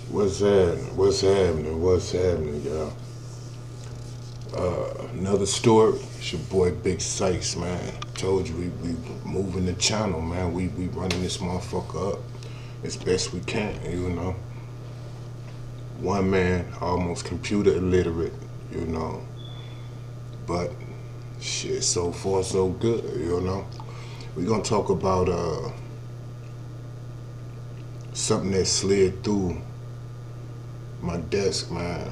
What's happening? What's happening? What's happening, y'all? Another story. It's your boy Big Sykes, man. Told you we moving the channel, man. We running this motherfucker up as best we can, you know. One man, almost computer illiterate, you know. But shit, so far so good, you know. We gonna talk about something that slid through my desk, man.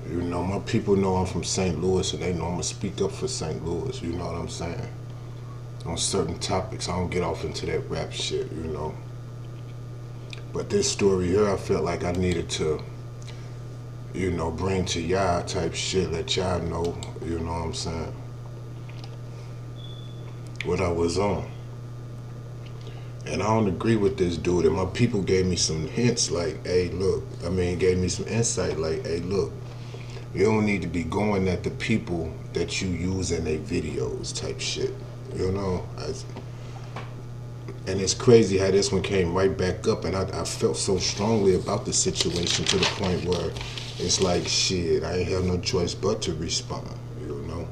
You know, my people know I'm from St. Louis and they know I'm gonna speak up for St. Louis, you know what I'm saying? On certain topics, I don't get off into that rap shit, you know. But this story here, I felt like I needed to, you know, bring to y'all type shit, let y'all know, you know what I'm saying, what I was on. And I don't agree with this dude, and my people gave me some hints like, hey, look, gave me some insight like, hey, look, you don't need to be going at the people that you use in their videos type shit, you know? And it's crazy how this one came right back up, and I felt so strongly about the situation to the point where it's like, shit, I ain't have no choice but to respond, you know?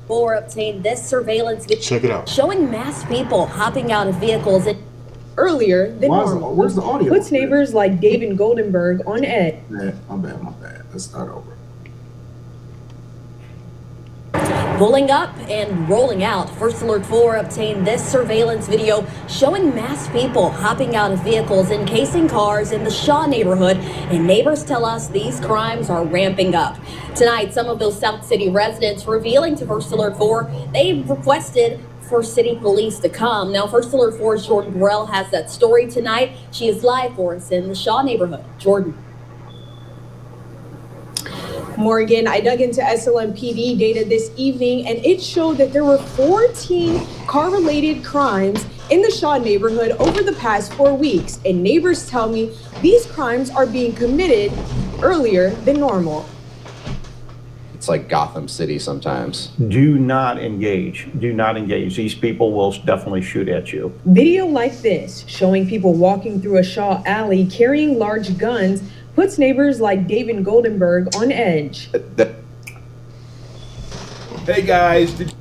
Or obtained this surveillance video. Check it out. Showing masked people hopping out of vehicles earlier than normal. Where's the audio? Puts neighbors like David Goldenberg on edge. Yeah, my bad. Let's start over. Pulling up and rolling out. First Alert 4 obtained this surveillance video showing masked people hopping out of vehicles, encasing cars in the Shaw neighborhood, and neighbors tell us these crimes are ramping up. Tonight, some of those South City residents revealing to First Alert 4 they've requested for city police to come. Now, First Alert 4's Jordan Burrell has that story tonight. She is live for us in the Shaw neighborhood. Jordan. Morgan, I dug into SLMPD data this evening, and it showed that there were 14 car-related crimes in the Shaw neighborhood over the past 4 weeks, and neighbors tell me these crimes are being committed earlier than normal. It's like Gotham City sometimes. Do not engage. Do not engage. These people will definitely shoot at you. Video like this, showing people walking through a Shaw alley carrying large guns, puts neighbors like David Goldenberg on edge. Hey guys,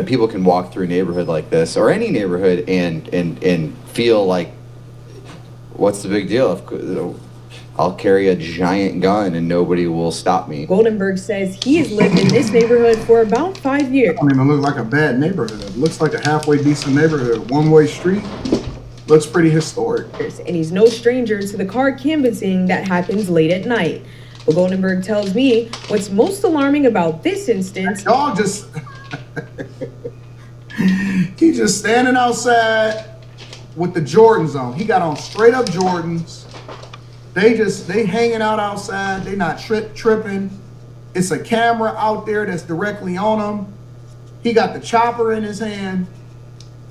People can walk through a neighborhood like this or any neighborhood and feel like, what's the big deal? I'll carry a giant gun and nobody will stop me. Goldenberg says he has lived in this neighborhood for about 5 years. I don't even look like a bad neighborhood. It looks like a halfway decent neighborhood. One-way street. Looks pretty historic. And he's no stranger to the car canvassing that happens late at night. But Goldenberg tells me what's most alarming about this instance. Y'all just... He just standing outside with the Jordans on. He got on straight up Jordans. They hanging out outside. They not tripping. It's a camera out there that's directly on him. He got the chopper in his hand,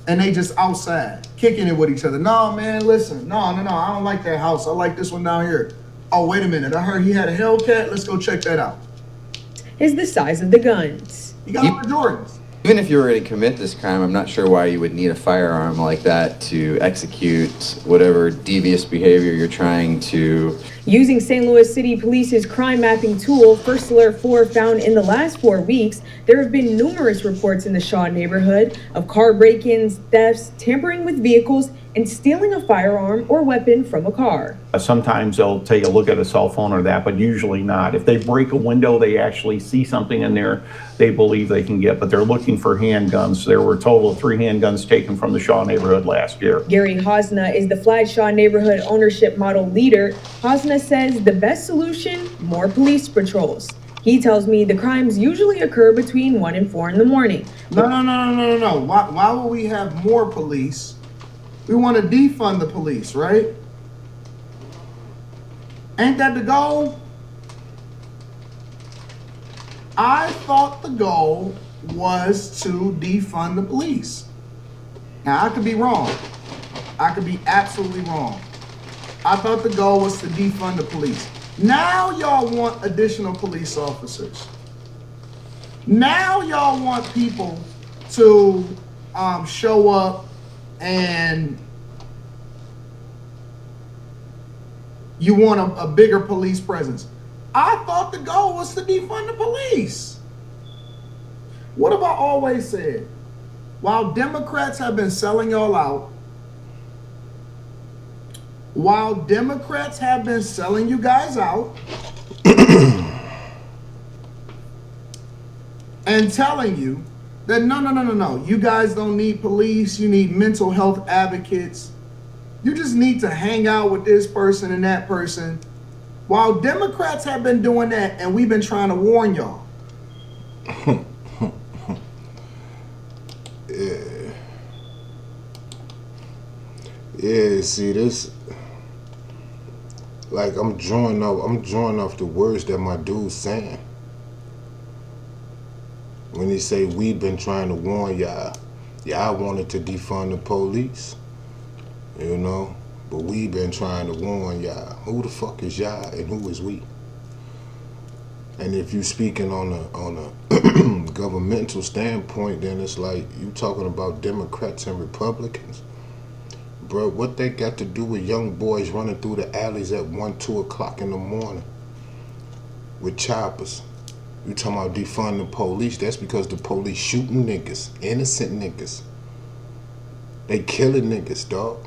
and they just outside kicking it with each other. No, man, listen. No. I don't like that house. I like this one down here. Oh, wait a minute. I heard he had a Hellcat. Let's go check that out. Is the size of the guns. He got on the Jordans. Even if you were to commit this crime, I'm not sure why you would need a firearm like that to execute whatever devious behavior you're trying to. Using St. Louis City Police's crime mapping tool, First Alert 4 found in the last 4 weeks, there have been numerous reports in the Shaw neighborhood of car break-ins, thefts, tampering with vehicles, and stealing a firearm or weapon from a car. Sometimes they'll take a look at a cell phone or that, but usually not. If they break a window, they actually see something in there they believe they can get, but they're looking for handguns. There were a total of 3 handguns taken from the Shaw neighborhood last year. Gary Hosna is the Flag Shaw neighborhood ownership model leader. Hosna says the best solution, more police patrols. He tells me the crimes usually occur between 1 and 4 in the morning. No. Why would we have more police? We want to defund the police, right? Ain't that the goal? I thought the goal was to defund the police. Now, I could be wrong. I could be absolutely wrong. I thought the goal was to defund the police. Now y'all want additional police officers. Now y'all want people to show up and you want a bigger police presence. I thought the goal was to defund the police. What have I always said? While Democrats have been selling y'all out, while Democrats have been selling you guys out and telling you that no, you guys don't need police, you need mental health advocates. You just need to hang out with this person and that person. While Democrats have been doing that, and we've been trying to warn y'all. Yeah, see this, like I'm drawing off the words that my dude's saying. When he say we've been trying to warn y'all, y'all wanted to defund the police, you know, but we've been trying to warn y'all. Who the fuck is y'all and who is we? And if you speaking on a governmental standpoint, then it's like you talking about Democrats and Republicans. Bro, what they got to do with young boys running through the alleys at 1, 2 o'clock in the morning with choppers? You talking about defund the police? That's because the police shooting niggas, innocent niggas. They killing niggas, dog.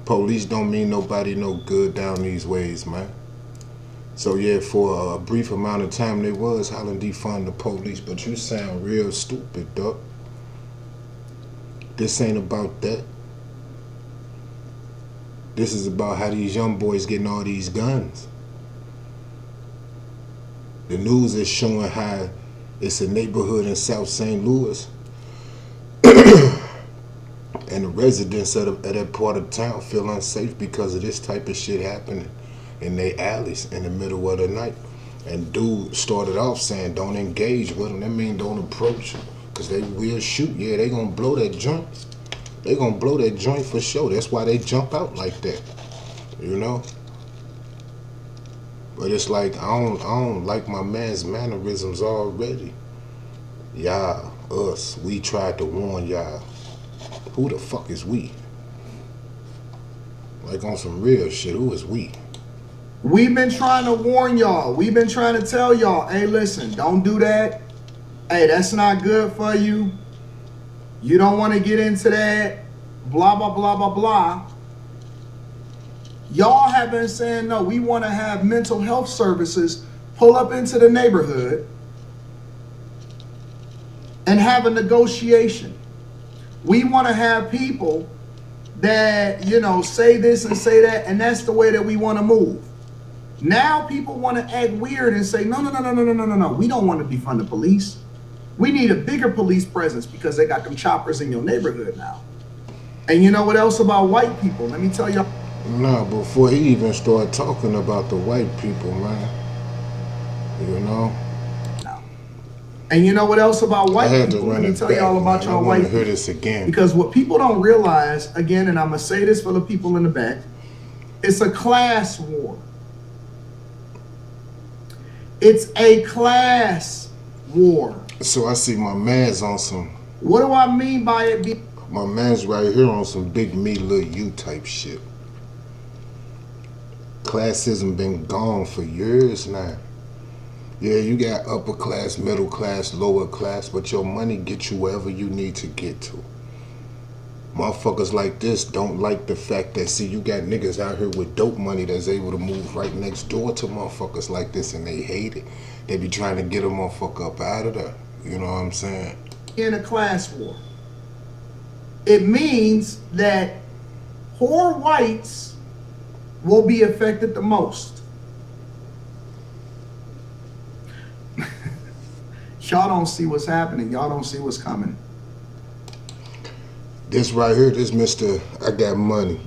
Police don't mean nobody no good down these ways, man. So yeah, for a brief amount of time they was hollering defund the police, but you sound real stupid, dog. This ain't about that. This is about how these young boys getting all these guns. The news is showing how it's a neighborhood in South St. Louis and the residents of that part of town feel unsafe because of this type of shit happening in their alleys in the middle of the night. And dude started off saying don't engage with them. That mean don't approach them. Because they will shoot. Yeah, they gonna blow that joint. They gonna blow that joint for sure. That's why they jump out like that. You know? But it's like, I don't like my man's mannerisms already. Y'all, us, we tried to warn y'all. Who the fuck is we? Like on some real shit, who is we? We've been trying to warn y'all. We've been trying to tell y'all, hey, listen, don't do that. Hey, that's not good for you. You don't want to get into that. Blah, blah, blah, blah, blah. Y'all have been saying, no, we want to have mental health services pull up into the neighborhood and have a negotiation. We want to have people that, you know, say this and say that, and that's the way that we want to move. Now people want to act weird and say, no, we don't want to defund the police. We need a bigger police presence because they got them choppers in your neighborhood now. And you know what else about white people? Let me tell you. Nah, before he even started talking about the white people, man. You know? No. And you know what else about white I had people? to run Let me it tell back, you all about man. y'all I white want to people. hear this again. Because what people don't realize, again, and I'm going to say this for the people in the back, it's a class war. It's a class war. So I see my man's on some. What do I mean by it? My man's right here on some big me, little you type shit. Classism been gone for years now. Yeah, you got upper class, middle class, lower class, but your money gets you wherever you need to get to. Motherfuckers like this don't like the fact that, see, you got niggas out here with dope money that's able to move right next door to motherfuckers like this, and they hate it. They be trying to get a motherfucker up out of there. You know what I'm saying? In a class war. It means that poor whites will be affected the most. Y'all don't see what's happening. Y'all don't see what's coming. This right here, this Mr. I got money,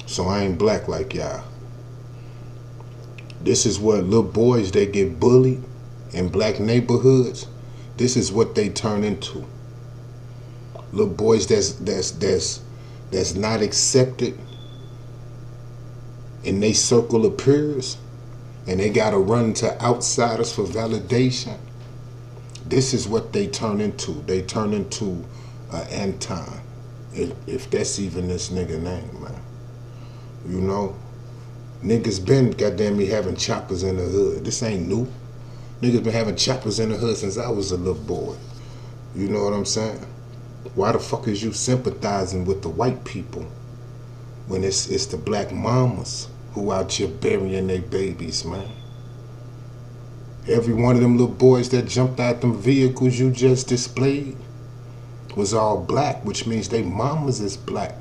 so I ain't black like y'all. This is what little boys, they get bullied in black neighborhoods. This is what they turn into. Little boys that's not accepted and they circle of peers, and they gotta run to outsiders for validation, this is what they turn into. They turn into Anton, if that's even this nigga name, man. You know, niggas been goddamn me having choppers in the hood. This ain't new. Niggas been having choppers in the hood since I was a little boy. You know what I'm saying? Why the fuck is you sympathizing with the white people when it's the black mamas who out here burying their babies, man? Every one of them little boys that jumped out them vehicles you just displayed was all black, which means they mamas is black.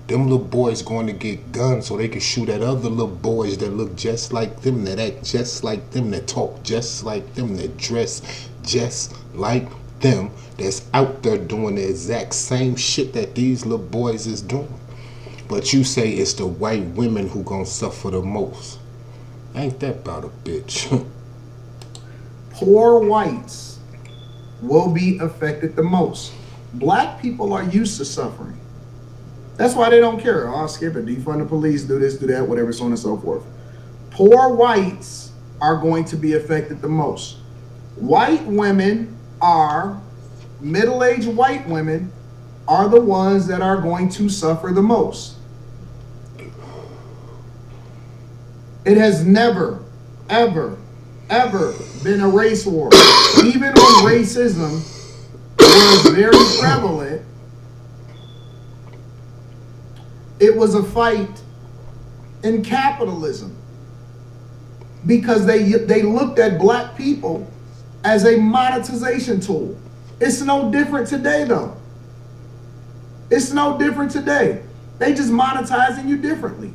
Them little boys going to get guns so they can shoot at other little boys that look just like them, that act just like them, that talk just like them, that dress just like them, that's out there doing the exact same shit that these little boys is doing. But you say it's the white women who gonna suffer the most. Ain't that about a bitch? Poor whites will be affected the most. Black people are used to suffering. That's why they don't care. Oh, skip it, defund the police, do this, do that, whatever, so on and so forth. Poor whites are going to be affected the most. White women are, middle-aged white women are the ones that are going to suffer the most. It has never, ever been a race war. Even when racism was very prevalent, it was a fight in capitalism because they looked at black people as a monetization tool. It's no different today, though. It's no different today. They just monetizing you differently.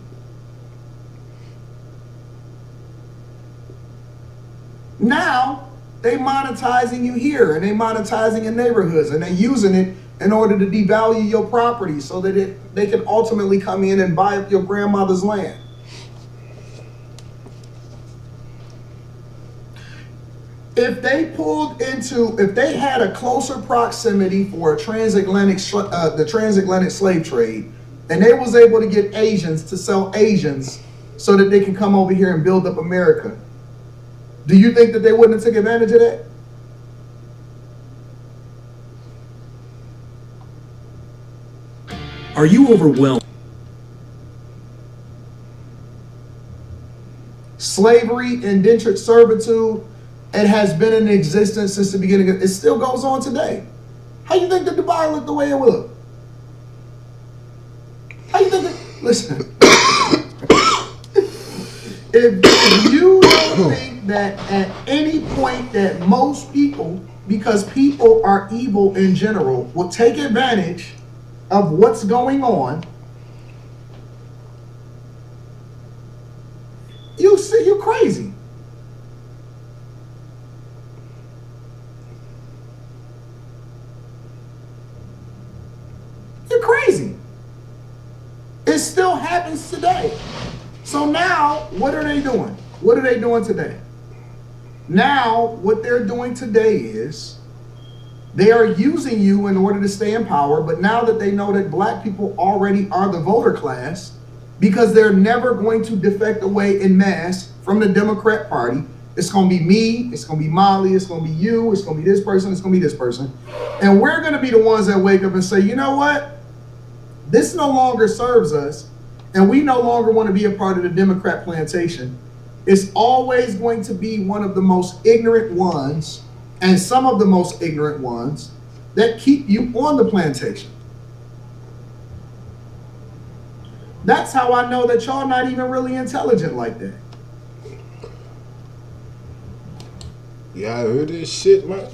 Now, they monetizing you here, and they monetizing in neighborhoods, and they using it in order to devalue your property so that they can ultimately come in and buy up your grandmother's land. If they had a closer proximity for the transatlantic slave trade, and they was able to get Asians to sell Asians so that they can come over here and build up America, do you think that they wouldn't have taken advantage of that? Are you overwhelmed? Slavery, indentured servitude, it has been in existence since the beginning. It still goes on today. How you think that Dubai looked the way it looked? How you think that, listen, if you don't think that at any point that most people, because people are evil in general, will take advantage of what's going on, you see, you're crazy. You're crazy. It still happens today. So now, what are they doing? What are they doing today? Now, what they're doing today is they are using you in order to stay in power, but now that they know that black people already are the voter class, because they're never going to defect away in mass from the Democrat Party, it's going to be me, it's going to be Molly, it's going to be you, it's going to be this person, it's going to be this person. And we're going to be the ones that wake up and say, you know what? This no longer serves us, and we no longer want to be a part of the Democrat plantation. It's always going to be one of the most ignorant ones, and some of the most ignorant ones, that keep you on the plantation. That's how I know that y'all not even really intelligent like that. Yeah, I heard this shit, man.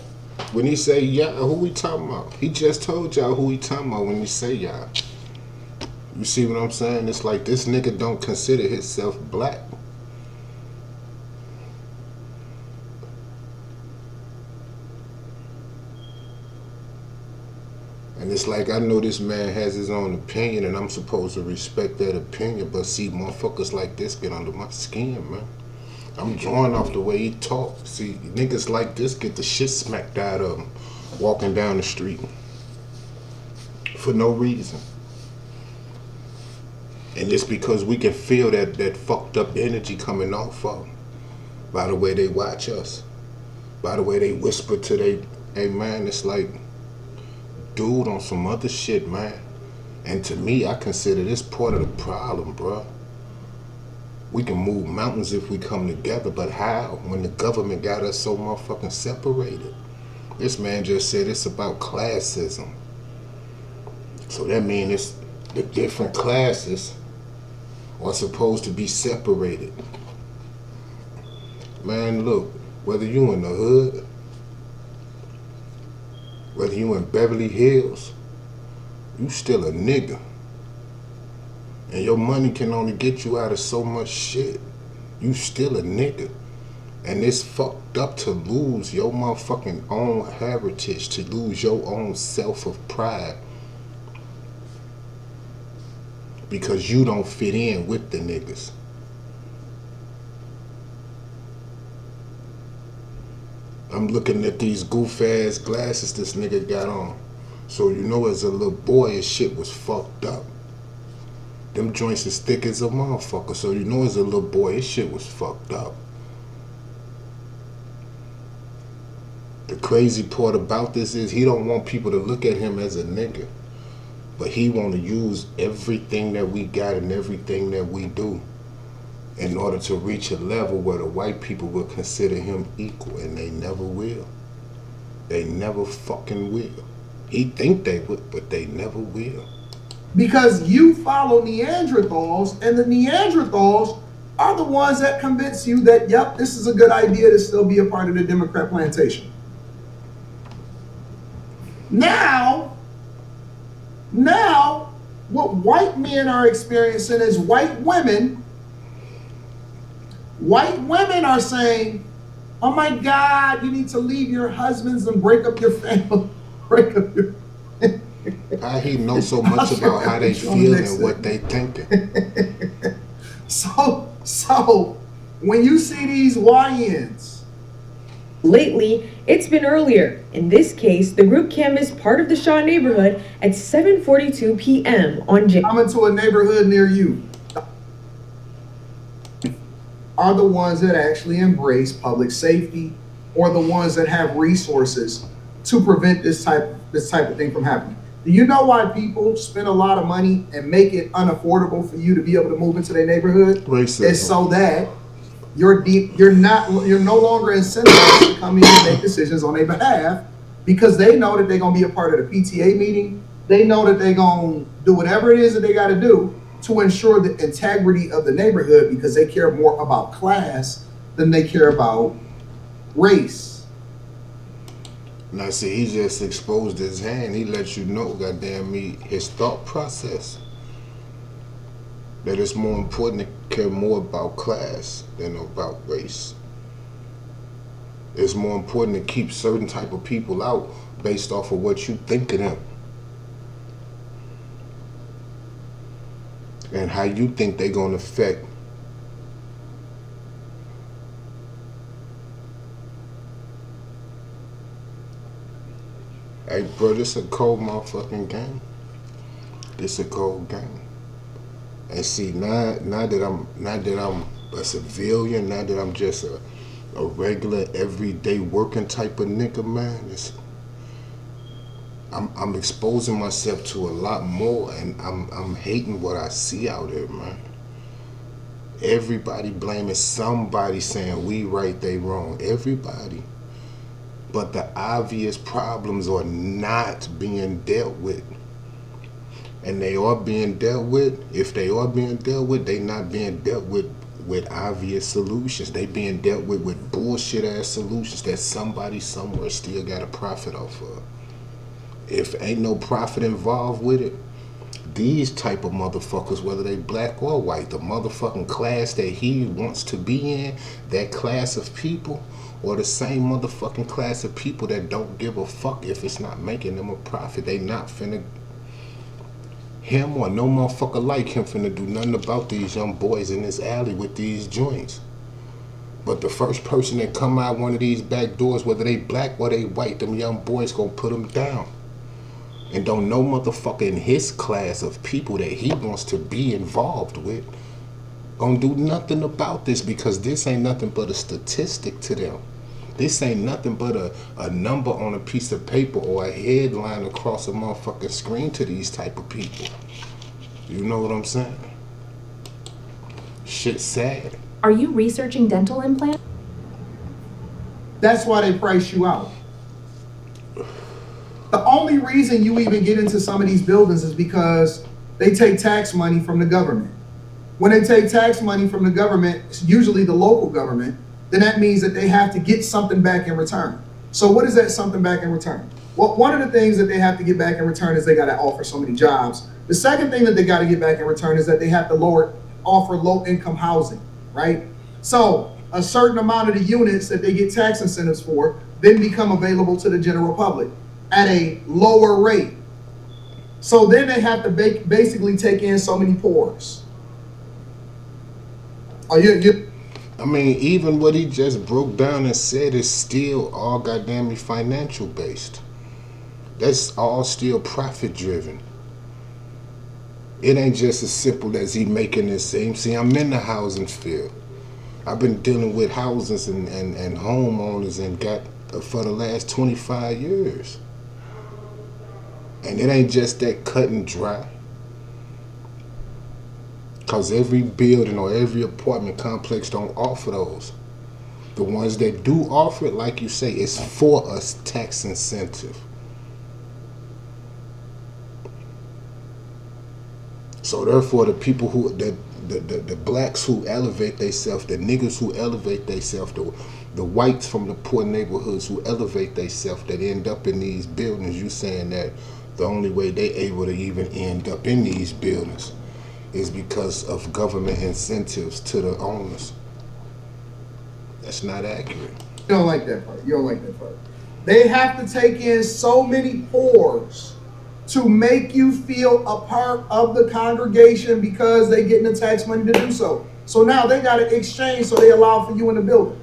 When he say y'all, who we talking about? He just told y'all who he talking about when he say y'all. You see what I'm saying? It's like this nigga don't consider himself black. And it's like, I know this man has his own opinion and I'm supposed to respect that opinion, but see, motherfuckers like this get under my skin, man. I'm drawing off the way he talks. See, niggas like this get the shit smacked out of them walking down the street for no reason. And it's because we can feel that fucked up energy coming off of them. By the way they watch us. By the way they whisper to they, hey man, it's like, dude, on some other shit, man. And to me, I consider this part of the problem, bro. We can move mountains if we come together, but how? When the government got us so motherfucking separated. This man just said it's about classism. So that means it's the different classes are supposed to be separated. Man, look, whether you in the hood, whether you in Beverly Hills, you still a nigga. And your money can only get you out of so much shit. You still a nigga. And it's fucked up to lose your motherfucking own heritage, to lose your own self of pride. Because you don't fit in with the niggas. I'm looking at these goof ass glasses this nigga got on. So you know as a little boy his shit was fucked up. Them joints is thick as a motherfucker. So you know as a little boy his shit was fucked up. The crazy part about this is he don't want people to look at him as a nigga. But he want to use everything that we got and everything that we do in order to reach a level where the white people will consider him equal, and they never will. They never fucking will. He think they would, but they never will. Because you follow Neanderthals, and the Neanderthals are the ones that convince you that, yep, this is a good idea to still be a part of the Democrat plantation. Now, what white men are experiencing is white women are saying, oh my God, you need to leave your husbands and break up your family. Break up your How he knows so much about how they feel and what they thinking. So when you see these YNs, Lately, it's been earlier. In this case, the group canvassed part of the Shaw neighborhood at 7:42 p.m. on coming to a neighborhood near you, are the ones that actually embrace public safety, or the ones that have resources to prevent this type of thing from happening. Do you know why people spend a lot of money and make it unaffordable for you to be able to move into their neighborhood? Racism. It's so that you're no longer incentivized to come in and make decisions on their behalf, because they know that they're gonna be a part of the PTA meeting. They know that they're gonna do whatever it is that they gotta do to ensure the integrity of the neighborhood, because they care more about class than they care about race. Now see, he just exposed his hand. He let you know, goddamn me, his thought process. That it's more important to care more about class than about race. It's more important to keep certain type of people out based off of what you think of them. And how you think they're gonna affect Hey, bro, this a cold motherfucking game. This a cold game. And see, now that I'm a civilian, now that I'm just a regular, everyday working type of nigga, man, I'm exposing myself to a lot more, and I'm hating what I see out there, man. Everybody blaming somebody, saying we right, they wrong. Everybody. But the obvious problems are not being dealt with. And they are being dealt with. If they are being dealt with, they not being dealt with obvious solutions. They being dealt with bullshit ass solutions that somebody somewhere still got a profit off of. If ain't no profit involved with it, these type of motherfuckers, whether they black or white, the motherfucking class that he wants to be in, that class of people, or the same motherfucking class of people that don't give a fuck if it's not making them a profit, they not finna, him or no motherfucker like him finna do nothing about these young boys in this alley with these joints. But the first person that come out one of these back doors, whether they black or they white, them young boys gonna put them down. and don't no motherfucker in his class of people that he wants to be involved with gonna do nothing about this, because this ain't nothing but a statistic to them. This ain't nothing but a number on a piece of paper or a headline across a motherfucking screen to these type of people. You know what I'm saying? Shit's sad. Are you researching dental implants? That's why they price you out. The only reason you even get into some of these buildings is because they take tax money from the government. When they take tax money from the government, it's usually the local government, then that means that they have to get something back in return. So what is that something back in return? Well, one of the things that they have to get back in return is they got to offer so many jobs. The second thing that they got to get back in return is that they have to offer low-income housing, right? So a certain amount of the units that they get tax incentives for then become available to the general public at a lower rate. So then they have to basically take in so many poors. I mean, even what he just broke down and said is still all goddamn financial based. That's all still profit driven. It ain't just as simple as he making it seem. See, I'm in the housing field. I've been dealing with houses and homeowners and got for the last 25 years. And it ain't just that cut and dry. Because every building or every apartment complex don't offer those. The ones that do offer it, like you say, is for a tax incentive. So therefore, the people who, the blacks who elevate themselves, the niggas who elevate themselves, the whites from the poor neighborhoods who elevate themselves, that end up in these buildings, you saying that the only way they able to even end up in these buildings is because of government incentives to the owners. That's not accurate. You don't like that part. You don't like that part. They have to take in so many poors to make you feel a part of the congregation because they getting the tax money to do so. So now they got to exchange, so they allow for you in the building.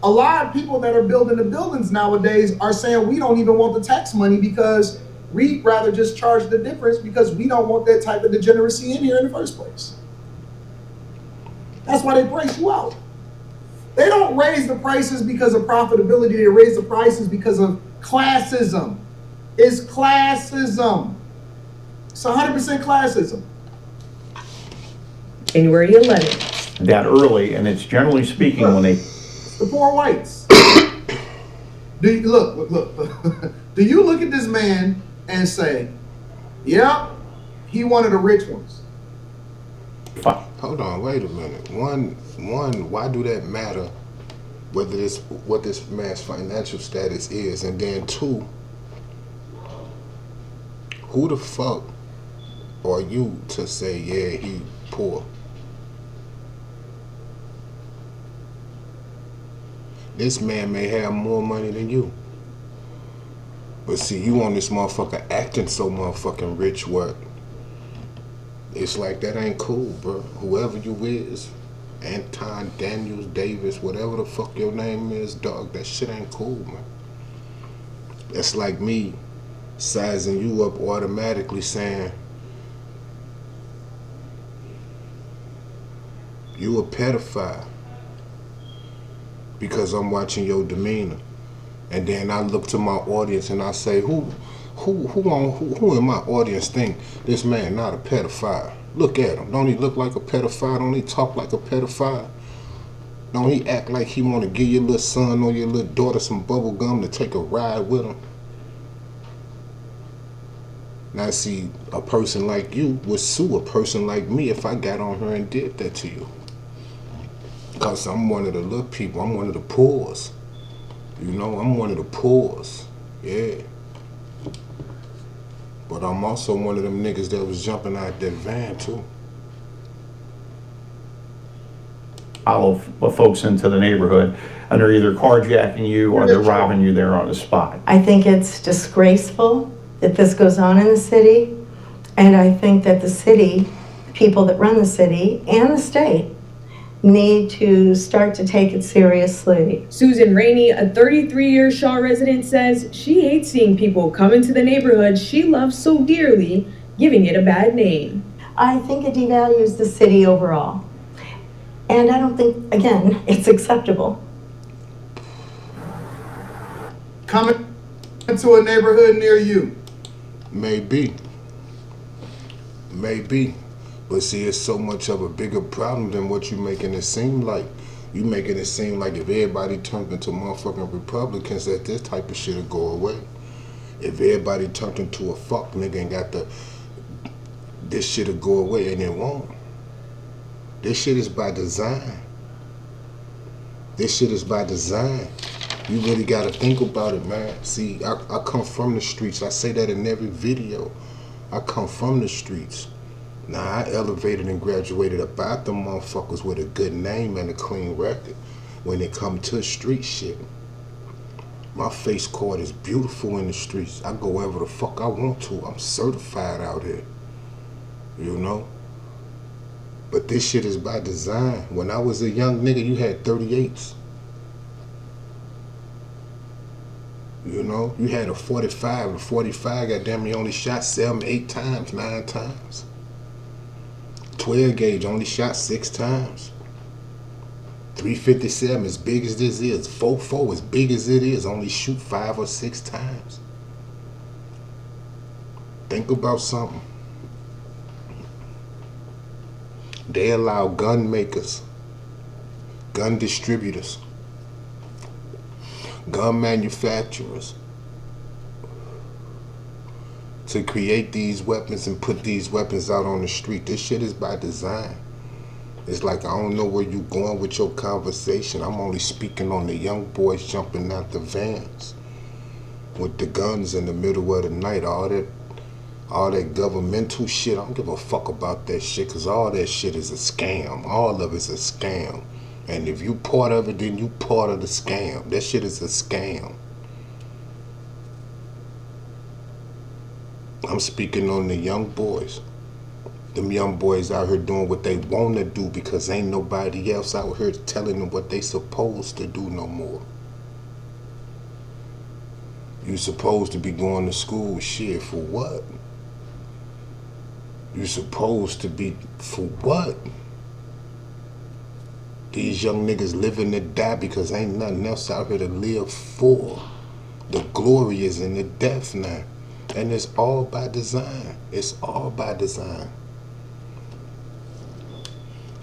A lot of people that are building the buildings nowadays are saying we don't even want the tax money because we'd rather just charge the difference because we don't want that type of degeneracy in here in the first place. That's why they price you out. They don't raise the prices because of profitability. They raise the prices because of classism. It's classism. It's 100% classism. January 11th. That early, and it's generally speaking when they... The poor whites. Do you, look. Do you look at this man and say, yep, he one of the rich ones? Hold on, wait a minute. One, why do that matter? Whether this what this man's financial status is, and then two, who the fuck are you to say, yeah, he poor? This man may have more money than you. But see, you on this motherfucker acting so motherfucking rich work. It's like, that ain't cool, bro. Whoever you is, Anton, Daniels, Davis, whatever the fuck your name is, dog, that shit ain't cool, man. That's like me sizing you up automatically saying, you a pedophile because I'm watching your demeanor. And then I look to my audience and I say, who in my audience think this man not a pedophile? Look at him. Don't he look like a pedophile? Don't he talk like a pedophile? Don't he act like he want to give your little son or your little daughter some bubble gum to take a ride with him? Now see, a person like you would sue a person like me if I got on her and did that to you. Because I'm one of the little people. I'm one of the poors. You know, I'm one of the poors. Yeah. But I'm also one of them niggas that was jumping out that van too. Follow folks into the neighborhood, and they're either carjacking you or they're robbing you there on the spot. I think it's disgraceful that this goes on in the city, and I think that the city, the people that run the city and the state, need to start to take it seriously. Susan Rainey, a 33-year Shaw resident, says she hates seeing people come into the neighborhood she loves so dearly, giving it a bad name. I think it devalues the city overall. And I don't think, again, it's acceptable. Coming into a neighborhood near you. Maybe. But see, it's so much of a bigger problem than what you making it seem like. You making it seem like if everybody turned into motherfucking Republicans, that this type of shit will go away. If everybody turned into a fuck nigga and got this shit will go away, and it won't. This shit is by design. You really gotta think about it, man. See, I come from the streets. I say that in every video. I come from the streets. Now, I elevated and graduated about them motherfuckers with a good name and a clean record. When it come to street shit, my face card is beautiful in the streets. I go wherever the fuck I want to. I'm certified out here, you know? But this shit is by design. When I was a young nigga, you had 38s. You know, you had a 45. The 45, goddamn, you only shot 7, 8 times, 9 times. 12 gauge only shot 6 times. 357, as big as this is, 4.4, as big as it is, only shoot 5 or 6 times. Think about something. They allow gun makers, gun distributors, gun manufacturers to create these weapons and put these weapons out on the street. This shit is by design. It's like, I don't know where you going with your conversation. I'm only speaking on the young boys jumping out the vans with the guns in the middle of the night. All that governmental shit, I don't give a fuck about that shit, because all that shit is a scam. All of it's a scam. And if you part of it, then you part of the scam. That shit is a scam. I'm speaking on the young boys. Them young boys out here doing what they want to do because ain't nobody else out here telling them what they supposed to do no more. You supposed to be going to school, shit, for what? You supposed to be, for what? These young niggas living to die because ain't nothing else out here to live for. The glory is in the death now. And it's all by design. It's all by design.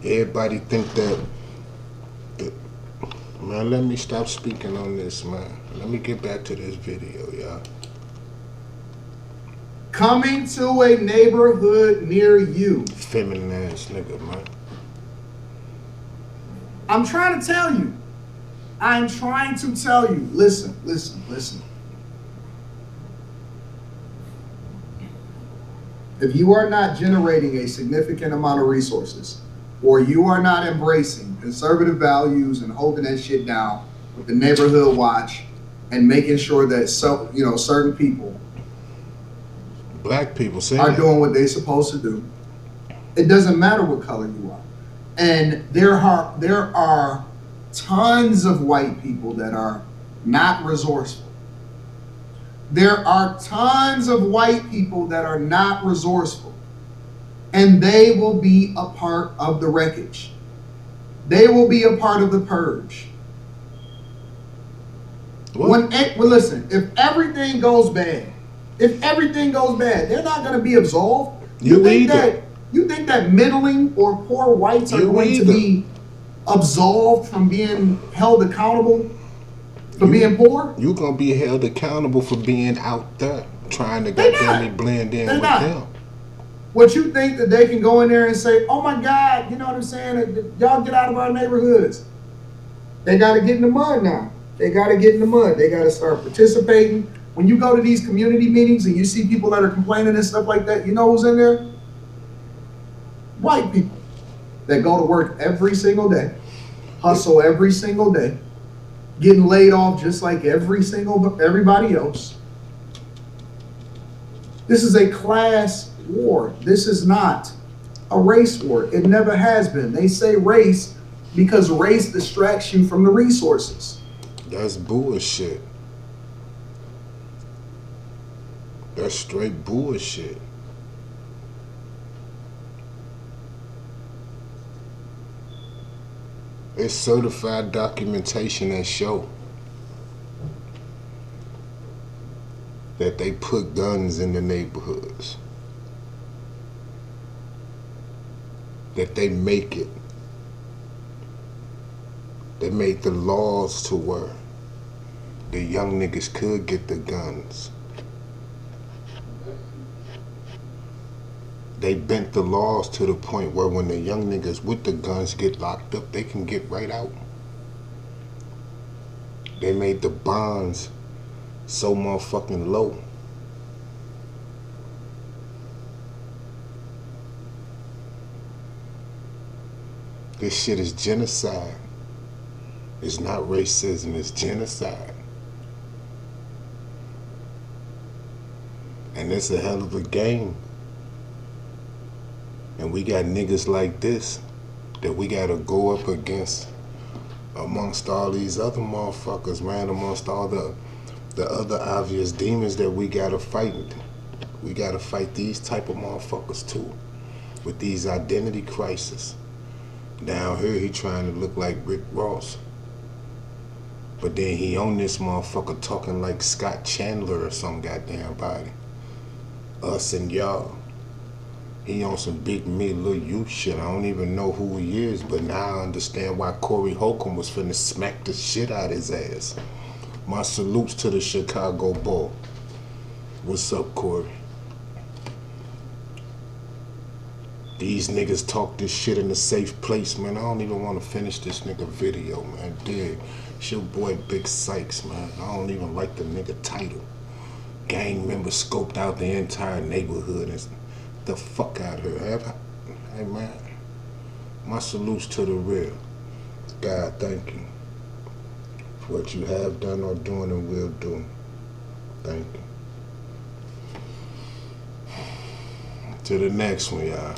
Everybody think that, man, let me stop speaking on this, man. Let me get back to this video, y'all. Coming to a neighborhood near you. Feminine ass nigga, man. I'm trying to tell you. I'm trying to tell you. Listen, listen, listen. If you are not generating a significant amount of resources, or you are not embracing conservative values and holding that shit down with the neighborhood watch and making sure that certain people, black people, are doing what they're supposed to do, it doesn't matter what color you are. And there are tons of white people that are not resourceful. There are tons of white people that are not resourceful, and they will be a part of the wreckage. They will be a part of the purge. Listen, if everything goes bad, they're not going to be absolved. You think that middling or poor whites are going to be absolved from being held accountable for being poor? You're going to be held accountable for being out there trying to goddamn blend in with them. What you think that they can go in there and say, oh my God, you know what I'm saying? Y'all get out of our neighborhoods. They got to get in the mud now. They got to get in the mud. They got to start participating. When you go to these community meetings and you see people that are complaining and stuff like that, you know who's in there? White people that go to work every single day, hustle every single day, getting laid off just like everybody else. This is a class war. This is not a race war. It never has been. They say race because race distracts you from the resources. That's bullshit. That's straight bullshit. It's certified documentation that show that they put guns in the neighborhoods. That they make it. They made the laws to where the young niggas could get the guns. They bent the laws to the point where when the young niggas with the guns get locked up, they can get right out. They made the bonds so motherfucking low. This shit is genocide. It's not racism, it's genocide. And it's a hell of a game. And we got niggas like this that we gotta go up against amongst all these other motherfuckers, man, amongst all the other obvious demons that we gotta fight. We gotta fight these type of motherfuckers too, with these identity crises. Down here, he trying to look like Rick Ross. But then he on this motherfucker talking like Scott Chandler or some goddamn body. Us and y'all. He on some big me, little you shit. I don't even know who he is, but now I understand why Corey Holcomb was finna smack the shit out his ass. My salutes to the Chicago Bull. What's up, Corey? These niggas talk this shit in a safe place, man. I don't even want to finish this nigga video, man. Dig. It's your boy Big Sykes, man. I don't even like the nigga title. Gang members scoped out the entire neighborhood and the fuck out here. Hey, man. My salutes to the real. God, thank you for what you have done or doing and will do. Thank you. To the next one, y'all.